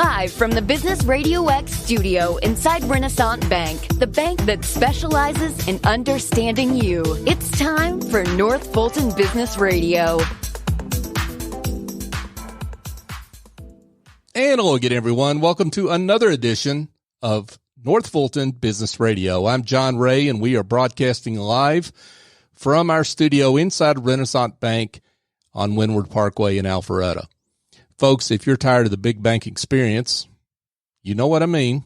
Live from the Business RadioX studio inside Renasant Bank, the bank that specializes in understanding you. It's time for North Fulton Business Radio. And hello again, everyone. Welcome to another edition of North Fulton Business Radio. I'm John Ray, and we are broadcasting live from our studio inside Renasant Bank on Windward Parkway in Alpharetta. Folks, if you're tired of the big bank experience, you know what I mean.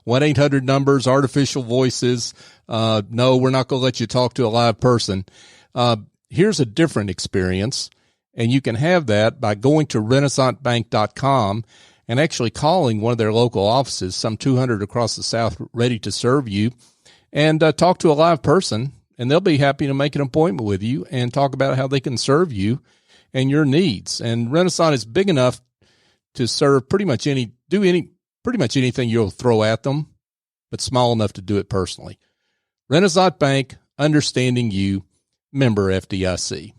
1-800 numbers, artificial voices. No, we're not going to let you talk to a live person. Here's a different experience, and you can have that by going to renasantbank.com and actually calling one of their local offices, some 200 across the South, ready to serve you, and talk to a live person, and they'll be happy to make an appointment with you and talk about how they can serve you and your needs. And Renasant is big enough to serve pretty much anything you'll throw at them, but small enough to do it personally. Renasant Bank, understanding you, member FDIC.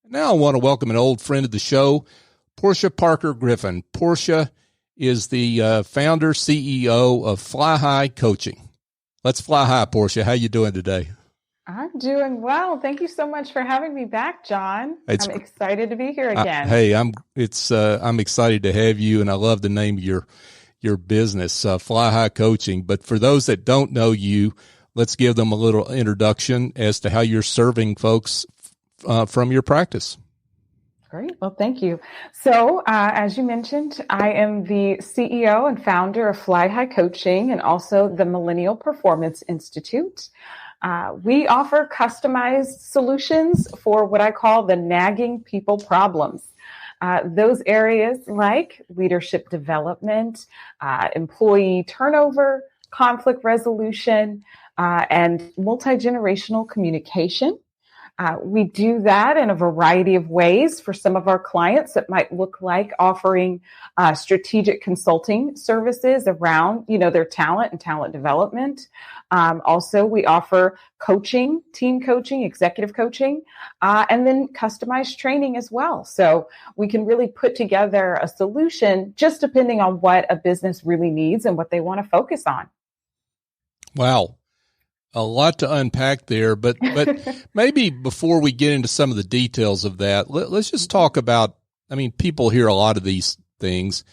Now I want to welcome an old friend of the show, Porschia Parker-Griffin. Porschia is the founder, CEO of Fly High Coaching. Let's fly high, Porschia. How you doing today? I'm doing well. Thank you so much for having me back, John. I'm excited to be here again. I'm excited to have you, and I love the name of your business, Fly High Coaching. But for those that don't know you, let's give them a little introduction as to how you're serving folks from your practice. Great. Well, thank you. So, as you mentioned, I am the CEO and founder of Fly High Coaching and also the Millennial Performance Institute. We offer customized solutions for what I call the nagging people problems. Those areas like leadership development, employee turnover, conflict resolution, and multi-generational communication. We do that in a variety of ways. For some of our clients, it might look like offering strategic consulting services around, their talent and talent development. Also, we offer coaching, team coaching, executive coaching, and then customized training as well. So we can really put together a solution just depending on what a business really needs and what they want to focus on. Wow. A lot to unpack there, but maybe before we get into some of the details of that, let's just talk about, people hear a lot of these things,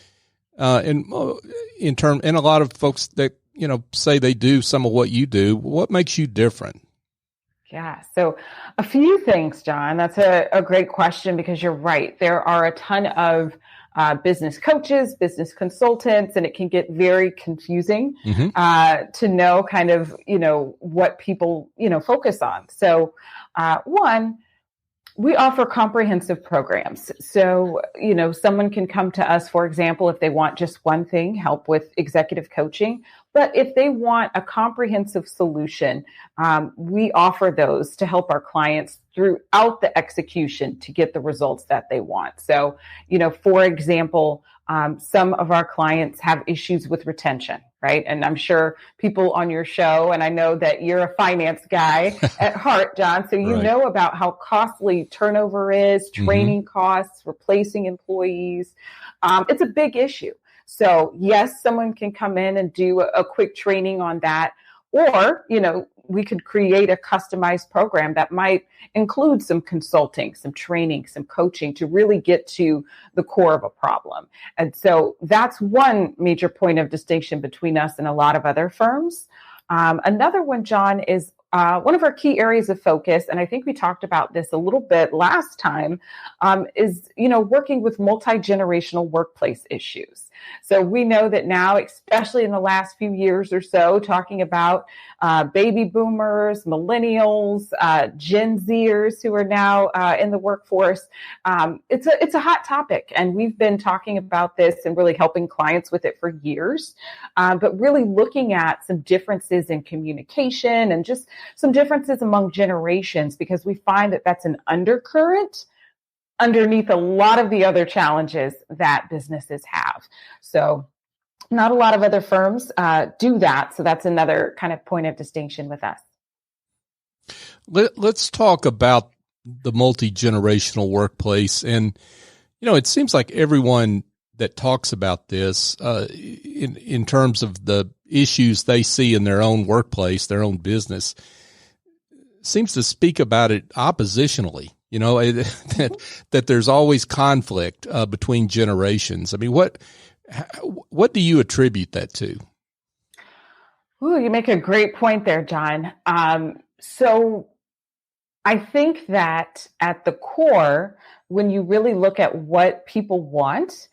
and a lot of folks that, say they do some of what you do. What makes you different? Yeah. So a few things, John. That's a great question because you're right. There are a ton of business coaches, business consultants, and it can get very confusing to know kind of, what people, focus on. So one, we offer comprehensive programs. So, someone can come to us, for example, if they want just one thing, help with executive coaching. But if they want a comprehensive solution, we offer those to help our clients throughout the execution to get the results that they want. So, for example, some of our clients have issues with retention, right? And I'm sure people on your show, and I know that you're a finance guy at heart, John, so you know about how costly turnover is, training costs, replacing employees. It's a big issue. So yes, someone can come in and do a quick training on that, or, we could create a customized program that might include some consulting, some training, some coaching to really get to the core of a problem. And so that's one major point of distinction between us and a lot of other firms. Another one, John, is one of our key areas of focus, and I think we talked about this a little bit last time, is, working with multi-generational workplace issues. So we know that now, especially in the last few years or so, talking about baby boomers, millennials, Gen Zers who are now in the workforce, it's a hot topic. And we've been talking about this and really helping clients with it for years, but really looking at some differences in communication and just some differences among generations, because we find that that's an undercurrent underneath a lot of the other challenges that businesses have. So not a lot of other firms do that. So that's another kind of point of distinction with us. Let's talk about the multi-generational workplace. And, it seems like everyone that talks about this in terms of the issues they see in their own workplace, their own business, seems to speak about it oppositionally. That there's always conflict between generations. I mean, what do you attribute that to? Ooh, you make a great point there, John. So I think that at the core, when you really look at what people want,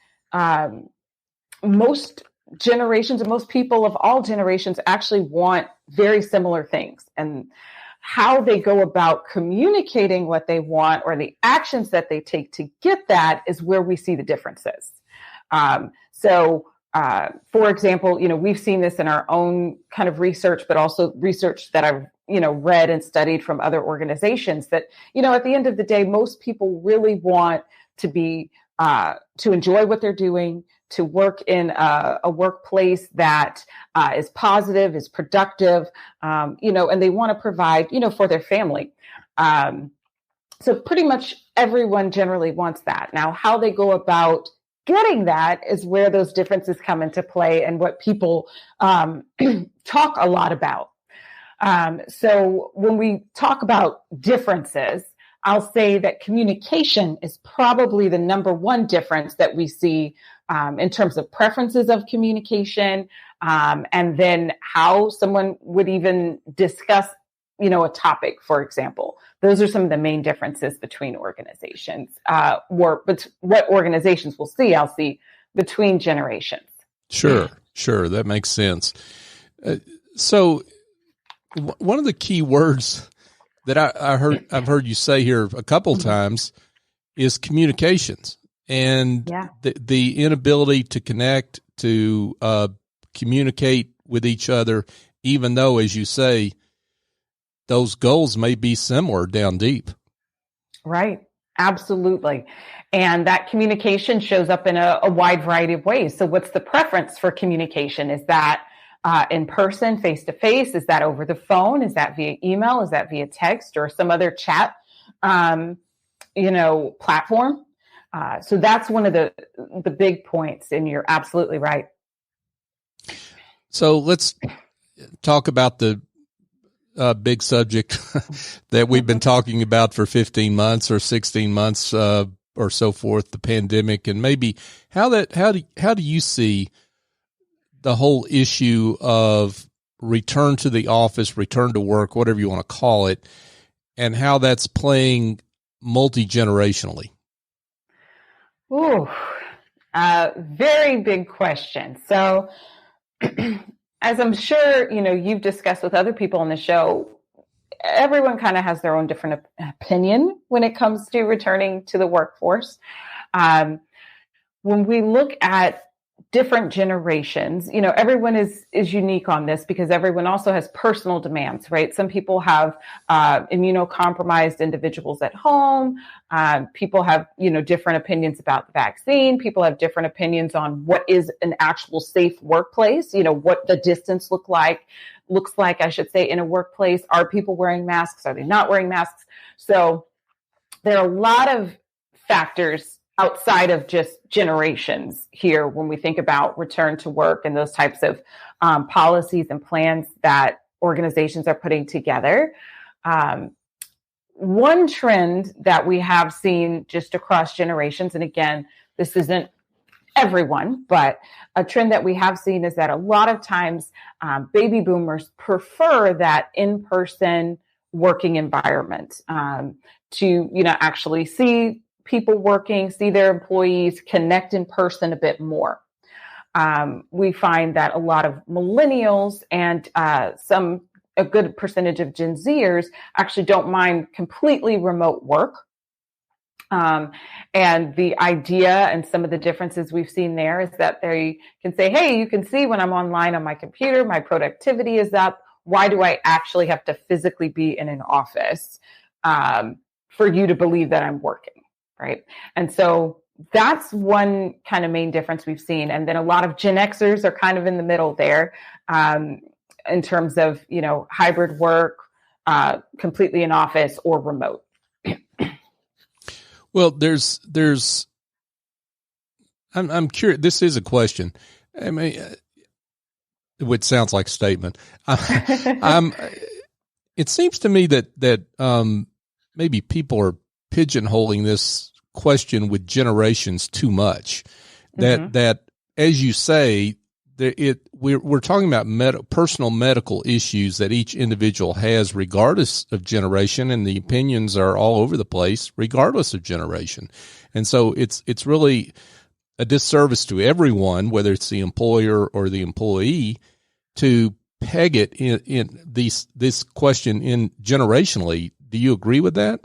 most generations and most people of all generations actually want very similar things. And how they go about communicating what they want or the actions that they take to get that is where we see the differences. For example, we've seen this in our own kind of research, but also research that I've, read and studied from other organizations that, at the end of the day, most people really want to be, to enjoy what they're doing, to work in a workplace that is positive, is productive, and they want to provide, for their family. So pretty much everyone generally wants that. Now, how they go about getting that is where those differences come into play and what people talk a lot about. So when we talk about differences, I'll say that communication is probably the number one difference that we see in terms of preferences of communication, and then how someone would even discuss, a topic, for example. Those are some of the main differences between organizations, but what organizations will see, I'll see between generations. Sure. That makes sense. So one of the key words that I've heard you say here a couple times is communications, and the inability to connect, to communicate with each other, even though, as you say, those goals may be similar down deep. Right. Absolutely. And that communication shows up in a wide variety of ways. So what's the preference for communication? Is that in person, face to face? Is that over the phone? Is that via email? Is that via text or some other chat, platform? So that's one of the big points, and you're absolutely right. So let's talk about the big subject that we've been talking about for 15 months or 16 months or so forth, the pandemic, and maybe how do you see the whole issue of return to the office, return to work, whatever you want to call it, and how that's playing multi-generationally? Ooh, very big question. So as I'm sure, you've discussed with other people on the show, everyone kind of has their own different opinion when it comes to returning to the workforce. When we look at different generations, everyone is unique on this because everyone also has personal demands, right? Some people have immunocompromised individuals at home. People have, different opinions about the vaccine. People have different opinions on what is an actual safe workplace, what the distance looks like, I should say, in a workplace. Are people wearing masks? Are they not wearing masks? So there are a lot of factors outside of just generations here when we think about return to work and those types of policies and plans that organizations are putting together. One trend that we have seen just across generations, and again, this isn't everyone, but a trend that we have seen is that a lot of times baby boomers prefer that in-person working environment to, actually see people working, see their employees, connect in person a bit more. We find that a lot of millennials and a good percentage of Gen Zers actually don't mind completely remote work. And the idea and some of the differences we've seen there is that they can say, hey, you can see when I'm online on my computer, my productivity is up. Why do I actually have to physically be in an office for you to believe that I'm working? Right. And so that's one kind of main difference we've seen. And then a lot of Gen Xers are kind of in the middle there in terms of, hybrid work, completely in office or remote. Well, there's I'm curious. This is a question. I mean, which sounds like a statement. It seems to me that maybe people are pigeonholing this question with generations too much. That as you say, we're talking about personal medical issues that each individual has, regardless of generation, and the opinions are all over the place, regardless of generation. And so it's really a disservice to everyone, whether it's the employer or the employee, to peg it in this question in generationally. Do you agree with that?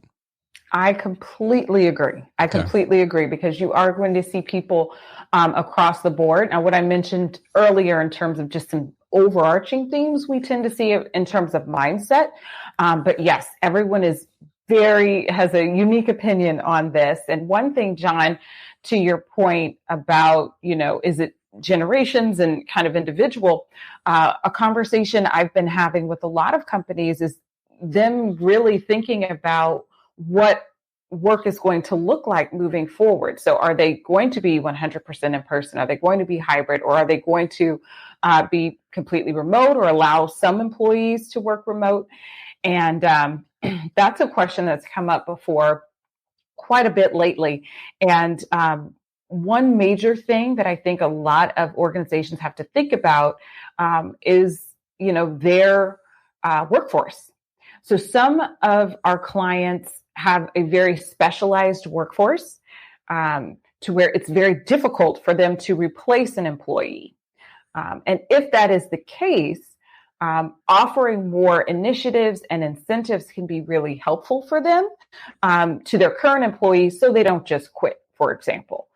I completely agree. I completely agree, because you are going to see people across the board. Now, what I mentioned earlier in terms of just some overarching themes, we tend to see it in terms of mindset. But yes, everyone has a unique opinion on this. And one thing, John, to your point about, is it generations and kind of individual, a conversation I've been having with a lot of companies is them really thinking about what work is going to look like moving forward. So are they going to be 100% in person? Are they going to be hybrid? Or are they going to be completely remote, or allow some employees to work remote? And that's a question that's come up before quite a bit lately. And one major thing that I think a lot of organizations have to think about is, their workforce. So some of our clients have a very specialized workforce to where it's very difficult for them to replace an employee. And if that is the case, offering more initiatives and incentives can be really helpful for them to their current employees, so they don't just quit, for example,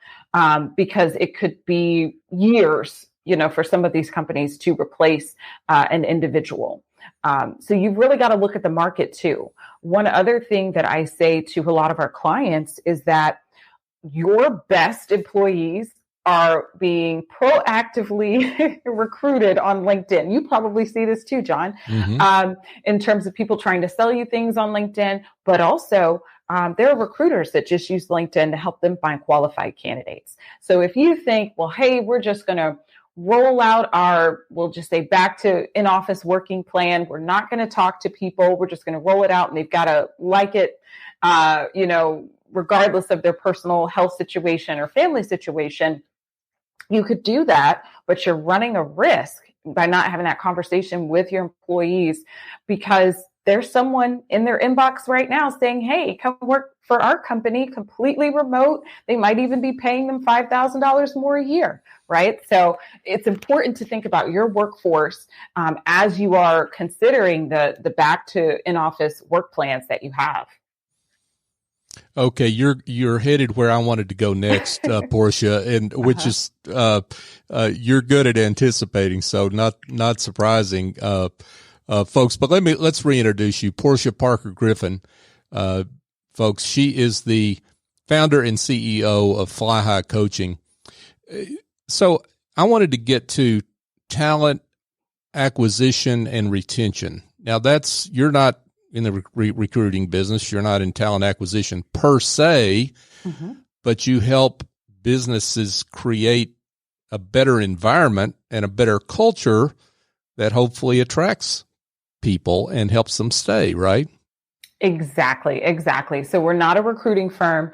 because it could be years, for some of these companies to replace an individual. So you've really got to look at the market too. One other thing that I say to a lot of our clients is that your best employees are being proactively recruited on LinkedIn. You probably see this too, John, in terms of people trying to sell you things on LinkedIn, but also there are recruiters that just use LinkedIn to help them find qualified candidates. So if you think, well, hey, we're just going to roll out we'll just say back to in-office working plan. We're not going to talk to people. We're just going to roll it out, and they've got to like it, regardless of their personal health situation or family situation. You could do that, but you're running a risk by not having that conversation with your employees, because there's someone in their inbox right now saying, hey, come work for our company completely remote. They might even be paying them $5,000 more a year, right? So it's important to think about your workforce as you are considering the back to in-office work plans that you have. Okay, you're headed where I wanted to go next, Porschia, and which is you're good at anticipating, so not surprising, folks. But let's reintroduce you, Porschia Parker-Griffin, folks. She is the founder and CEO of Fly High Coaching. So I wanted to get to talent acquisition and retention. Now you're not in the recruiting business. You're not in talent acquisition per se, but you help businesses create a better environment and a better culture that hopefully attracts people and helps them stay, right? Exactly. So we're not a recruiting firm.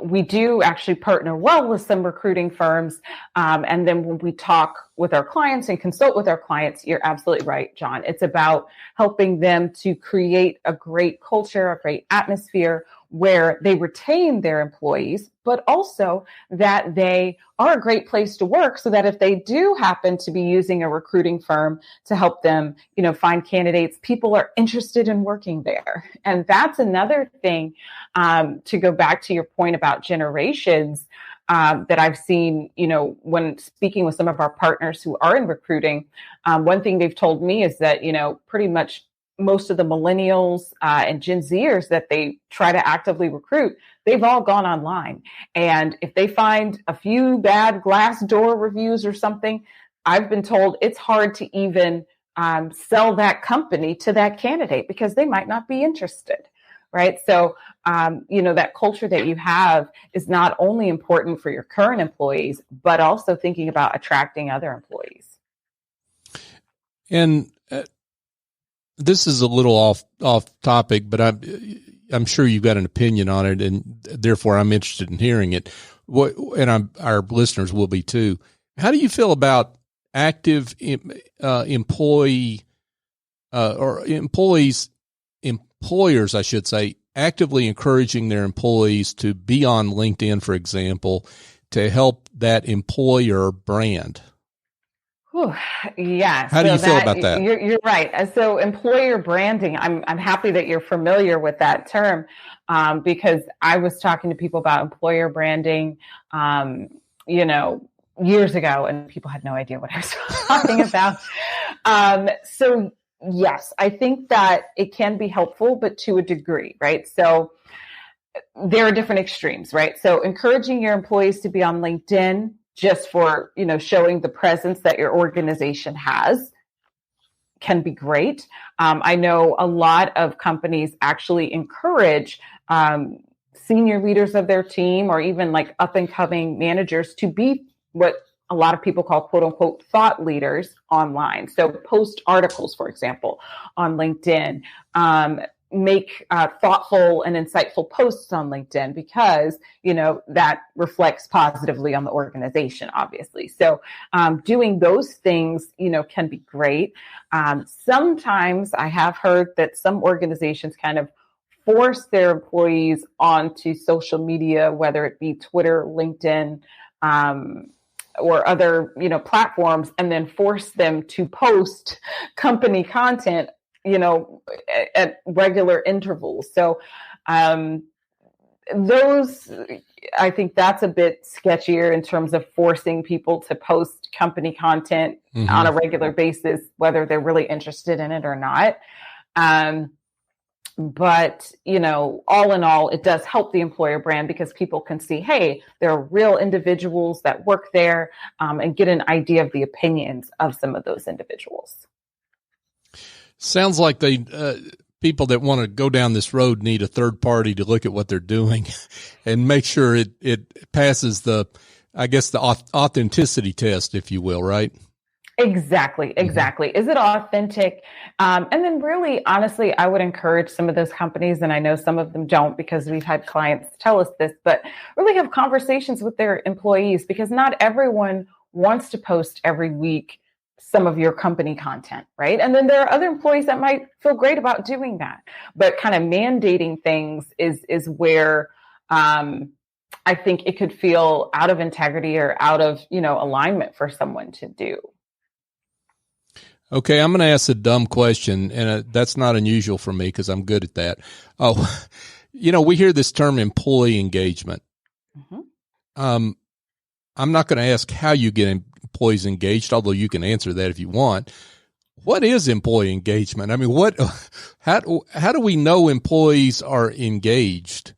We do actually partner well with some recruiting firms. And then when we talk with our clients and consult with our clients, you're absolutely right, John. It's about helping them to create a great culture, a great atmosphere where they retain their employees, but also that they are a great place to work, so that if they do happen to be using a recruiting firm to help them, find candidates, people are interested in working there. And that's another thing, to go back to your point about generations, that I've seen, when speaking with some of our partners who are in recruiting. One thing they've told me is that, pretty much most of the millennials and Gen Zers that they try to actively recruit, they've all gone online. And if they find a few bad Glassdoor reviews or something, I've been told it's hard to even sell that company to that candidate, because they might not be interested, right? So, that culture that you have is not only important for your current employees, but also thinking about attracting other employees. And this is a little off topic, but I'm sure you've got an opinion on it, and therefore I'm interested in hearing it. Our listeners will be too. How do you feel about active employers, I should say, actively encouraging their employees to be on LinkedIn, for example, to help that employer brand? Yes. How do you feel about that? You're right. So employer branding, I'm happy that you're familiar with that term, because I was talking to people about employer branding, years ago, and people had no idea what I was talking about. So yes, I think that it can be helpful, but to a degree, right? So there are different extremes, right? So encouraging your employees to be on LinkedIn just for, showing the presence that your organization has can be great. I know a lot of companies actually encourage senior leaders of their team, or even like up and coming managers, to be what a lot of people call quote unquote thought leaders online. So post articles, for example, on LinkedIn, make thoughtful and insightful posts on LinkedIn, because, that reflects positively on the organization, obviously. So doing those things, can be great. Sometimes I have heard that some organizations kind of force their employees onto social media, whether it be Twitter, LinkedIn, or other, platforms, and then force them to post company content, at regular intervals. So, I think that's a bit sketchier in terms of forcing people to post company content on a regular basis, whether they're really interested in it or not. But, all in all, it does help the employer brand, because people can see, hey, there are real individuals that work there, and get an idea of the opinions of some of those individuals. Sounds like people that want to go down this road need a third party to look at what they're doing and make sure it passes the authenticity test, if you will, right? Exactly. Is it authentic? And then really, honestly, I would encourage some of those companies, and I know some of them don't because we've had clients tell us this, but really have conversations with their employees, because not everyone wants to post every week some of your company content, right? And then there are other employees that might feel great about doing that, but kind of mandating things is where I think it could feel out of integrity or out of, alignment for someone to do. Okay, I'm going to ask a dumb question, and that's not unusual for me because I'm good at that. Oh, we hear this term employee engagement. I'm not going to ask how you get employees engaged, although you can answer that if you want. What is employee engagement? I mean, how do we know employees are engaged?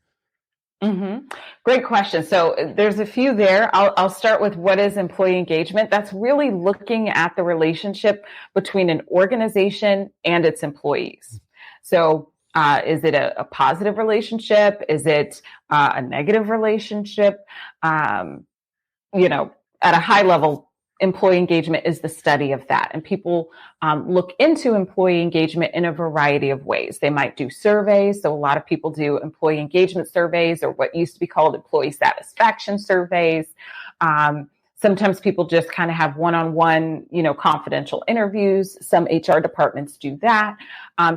Great question. So there's a few there. I'll start with what is employee engagement. That's really looking at the relationship between an organization and its employees. So is it a positive relationship? Is it a negative relationship? At a high level, employee engagement is the study of that. And people look into employee engagement in a variety of ways. They might do surveys. So a lot of people do employee engagement surveys, or what used to be called employee satisfaction surveys. Sometimes people just kind of have one-on-one, confidential interviews. Some HR departments do that.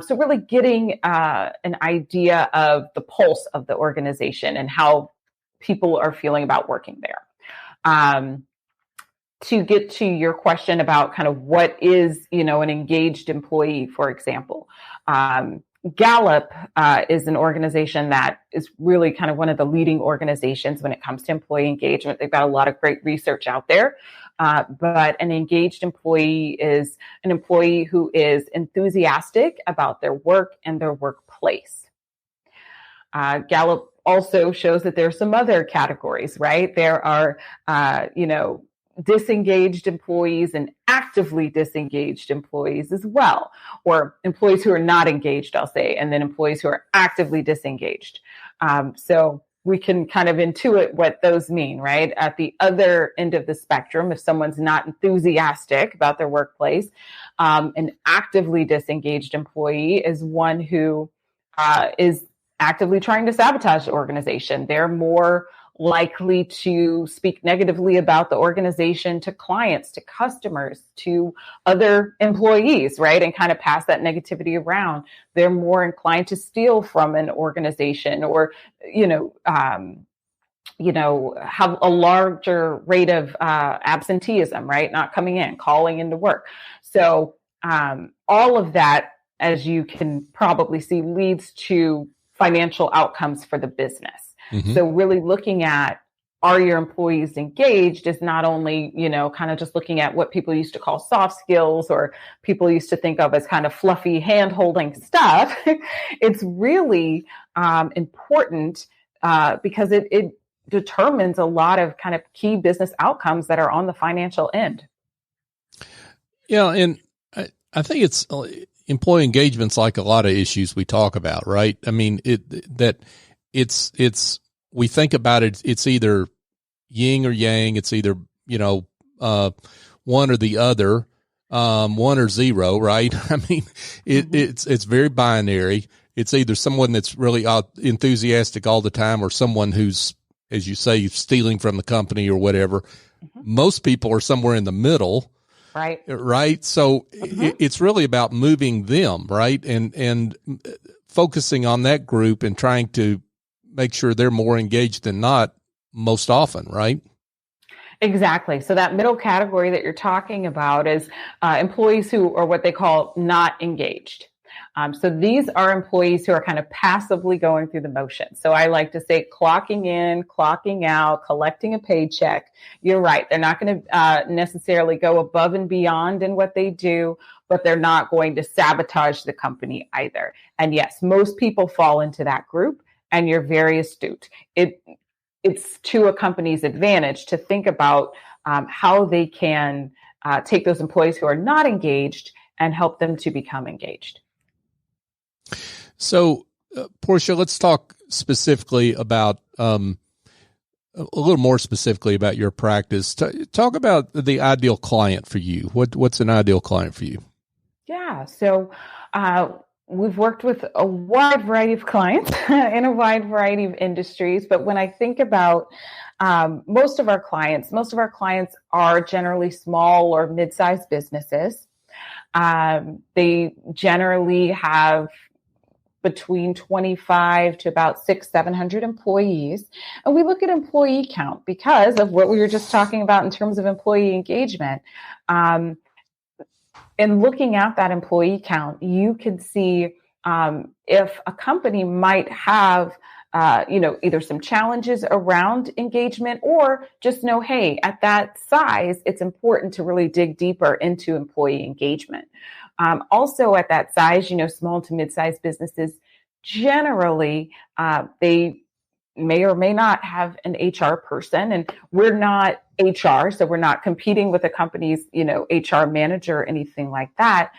So really getting an idea of the pulse of the organization and how people are feeling about working there. To get to your question about kind of what is, an engaged employee, for example, Gallup is an organization that is really kind of one of the leading organizations when it comes to employee engagement. They've got a lot of great research out there, but an engaged employee is an employee who is enthusiastic about their work and their workplace. Gallup also shows that there are some other categories, right? There are, disengaged employees and actively disengaged employees as well, or employees who are not engaged, I'll say, and then employees who are actively disengaged. So we can kind of intuit what those mean, right? At the other end of the spectrum, if someone's not enthusiastic about their workplace, an actively disengaged employee is one who is actively trying to sabotage the organization. They're more likely to speak negatively about the organization to clients, to customers, to other employees, right? And kind of pass that negativity around. They're more inclined to steal from an organization, or, have a larger rate of absenteeism, right? Not coming in, calling into work. So all of that, as you can probably see, leads to financial outcomes for the business. Mm-hmm. So really looking at, are your employees engaged, is not only, kind of just looking at what people used to call soft skills, or people used to think of as kind of fluffy hand-holding stuff. It's really important because it determines a lot of kind of key business outcomes that are on the financial end. Yeah, and I think it's employee engagement's like a lot of issues we talk about, right? I mean, we think about it, it's either yin or yang. It's either, one or the other, 1 or 0, right? I mean, it's very binary. It's either someone that's really enthusiastic all the time, or someone who's, as you say, stealing from the company or whatever. Mm-hmm. Most people are somewhere in the middle. Right. Right. So it's really about moving them, right? And focusing on that group and trying to make sure they're more engaged than not most often, right? Exactly. So that middle category that you're talking about is employees who are what they call not engaged. So these are employees who are kind of passively going through the motions. So I like to say clocking in, clocking out, collecting a paycheck. You're right. They're not going to necessarily go above and beyond in what they do, but they're not going to sabotage the company either. And yes, most people fall into that group, and you're very astute. It's to a company's advantage to think about how they can take those employees who are not engaged and help them to become engaged. So, Porschia, let's talk specifically about a little more specifically about your practice. Talk about the ideal client for you. What's an ideal client for you? Yeah. So we've worked with a wide variety of clients in a wide variety of industries. But when I think about most of our clients are generally small or mid-sized businesses. They generally have between 25 to about 700 employees. And we look at employee count because of what we were just talking about in terms of employee engagement. And looking at that employee count, you can see if a company might have either some challenges around engagement, or just know, hey, at that size, it's important to really dig deeper into employee engagement. Also at that size, small to mid-sized businesses, generally, they may or may not have an HR person, and we're not HR, so we're not competing with a company's, HR manager or anything like that.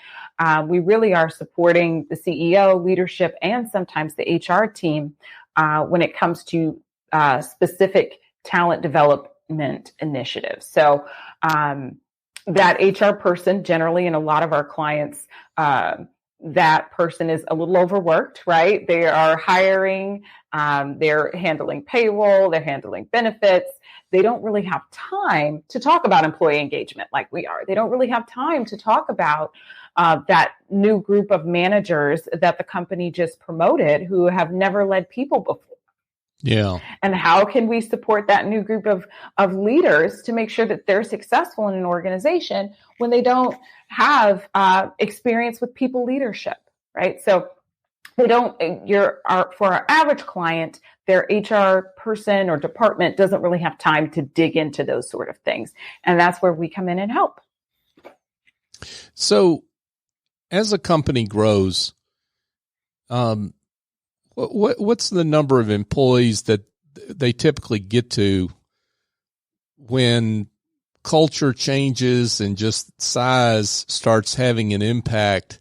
We really are supporting the CEO, leadership, and sometimes the HR team when it comes to specific talent development initiatives. So that HR person, generally in a lot of our clients, that person is a little overworked, right? They are hiring, they're handling payroll, they're handling benefits. They don't really have time to talk about employee engagement like we are. They don't really have time to talk about that new group of managers that the company just promoted who have never led people before. Yeah. And how can we support that new group of leaders to make sure that they're successful in an organization when they don't have experience with people leadership, right? So they don't, for our average client, their HR person or department doesn't really have time to dig into those sort of things. And that's where we come in and help. So as a company grows, what's the number of employees that they typically get to when culture changes and just size starts having an impact,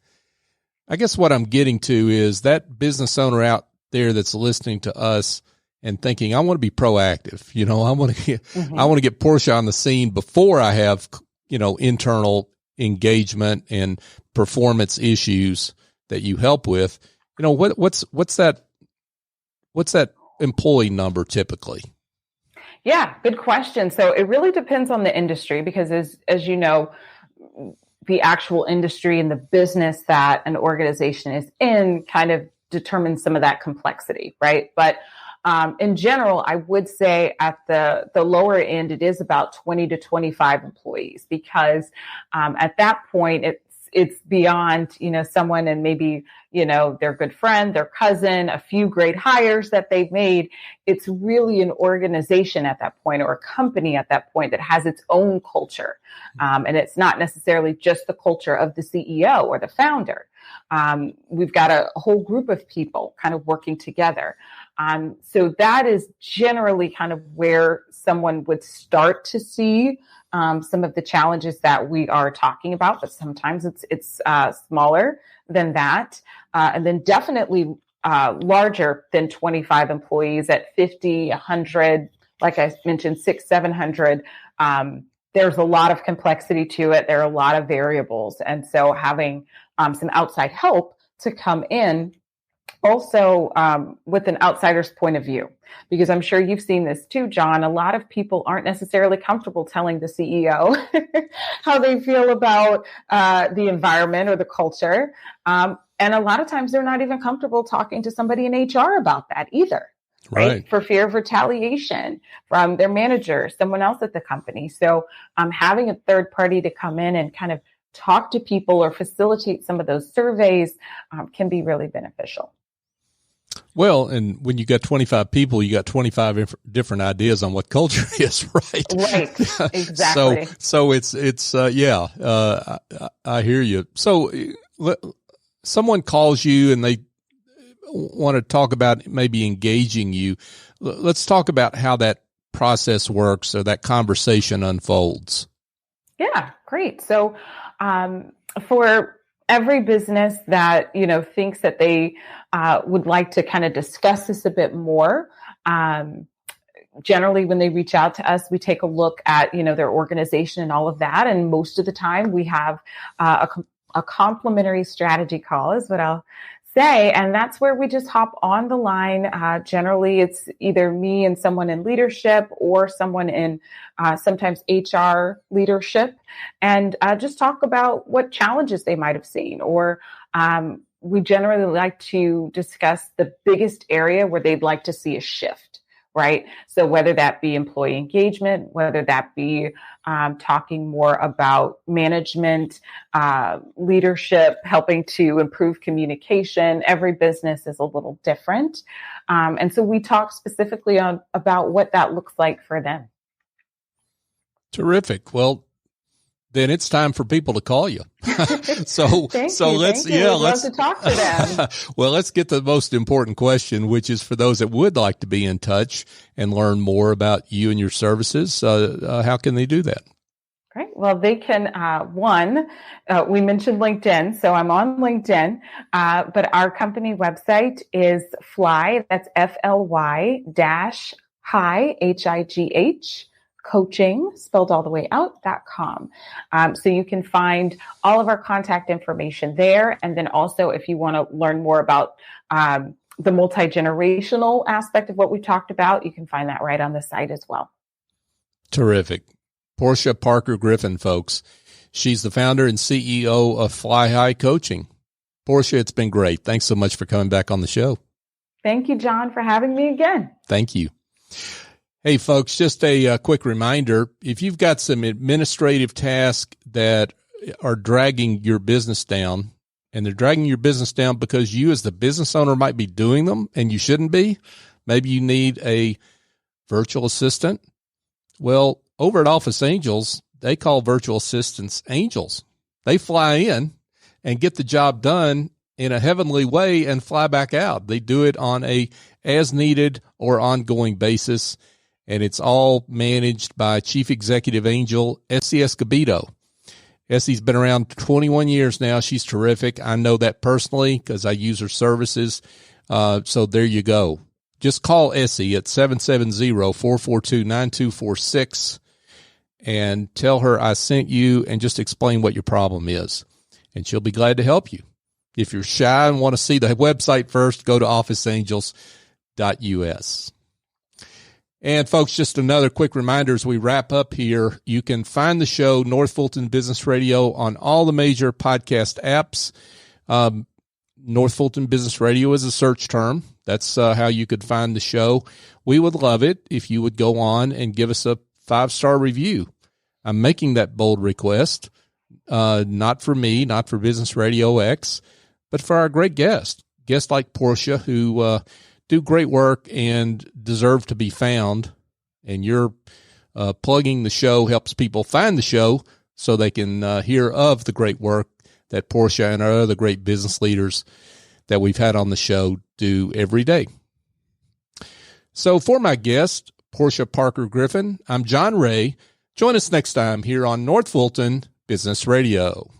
I guess what I'm getting to is that business owner out there that's listening to us and thinking, I want to be proactive. You know, I want to get Porschia on the scene before I have, you know, internal engagement and performance issues that you help with. You know, what's that employee number typically? Yeah, good question. So it really depends on the industry because as you know, the actual industry and the business that an organization is in kind of determines some of that complexity, right? But in general, I would say at the lower end, it is about 20 to 25 employees because at that point, it's beyond, you know, someone and maybe, you know, their good friend, their cousin, a few great hires that they've made. It's really an organization at that point or a company at that point that has its own culture. And it's not necessarily just the culture of the CEO or the founder. We've got a whole group of people kind of working together. So that is generally kind of where someone would start to see some of the challenges that we are talking about, but sometimes it's smaller than that. And then definitely larger than 25 employees at 50, 100, like I mentioned, 600, 700. There's a lot of complexity to it. There are a lot of variables. And so having some outside help to come in also with an outsider's point of view, because I'm sure you've seen this too, John. A lot of people aren't necessarily comfortable telling the CEO how they feel about the environment or the culture. And a lot of times they're not even comfortable talking to somebody in HR about that either. Right. For fear of retaliation from their manager, someone else at the company. So having a third party to come in and kind of talk to people or facilitate some of those surveys can be really beneficial. Well, and when you got 25 people, you got 25 different ideas on what culture is, right? Right, exactly. So it's I hear you. So someone calls you and they want to talk about maybe engaging you. Let's talk about how that process works or that conversation unfolds. Yeah, great. So for every business that, you know, thinks that they would like to kind of discuss this a bit more, generally when they reach out to us, we take a look at, you know, their organization and all of that. And most of the time we have a complimentary strategy call is what I'll say. And that's where we just hop on the line. Generally, it's either me and someone in leadership or someone in sometimes HR leadership, and just talk about what challenges they might have seen. Or we generally like to discuss the biggest area where they'd like to see a shift, right? So whether that be employee engagement, whether that be talking more about management, leadership, helping to improve communication. Every business is a little different. And so we talk specifically about what that looks like for them. Terrific. Well, then it's time for people to call you. Let's love to talk to them. Well, let's get to the most important question, which is for those that would like to be in touch and learn more about you and your services. How can they do that? Great. Well, they can, we mentioned LinkedIn, so I'm on LinkedIn, but our company website is FLY, that's FLY -high, HIGH, coaching, spelled all the way out.com. So you can find all of our contact information there. And then also, if you want to learn more about the multi-generational aspect of what we talked about, you can find that right on the site as well. Terrific. Porschia Parker-Griffin, folks. She's the founder and CEO of Fly High Coaching. Porschia, it's been great. Thanks so much for coming back on the show. Thank you, John, for having me again. Thank you. Hey, folks, just a quick reminder. If you've got some administrative tasks that are dragging your business down, and they're dragging your business down because you as the business owner might be doing them and you shouldn't be, maybe you need a virtual assistant. Well, over at Office Angels, they call virtual assistants angels. They fly in and get the job done in a heavenly way and fly back out. They do it on a as needed or ongoing basis. and it's all managed by Chief Executive Angel Essie Escobedo. Essie's been around 21 years now. She's terrific. I know that personally because I use her services. So there you go. Just call Essie at 770-442-9246 and tell her I sent you and just explain what your problem is. And she'll be glad to help you. If you're shy and want to see the website first, go to officeangels.us. And folks, just another quick reminder as we wrap up here, you can find the show North Fulton Business Radio on all the major podcast apps. North Fulton Business Radio is a search term. That's how you could find the show. We would love it if you would go on and give us a 5-star review. I'm making that bold request, not for me, not for Business RadioX, but for our great guests like Porschia, who do great work and deserve to be found. And your plugging the show helps people find the show so they can hear of the great work that Porschia and our other great business leaders that we've had on the show do every day. So for my guest, Porschia Parker-Griffin, I'm John Ray. Join us next time here on North Fulton Business Radio.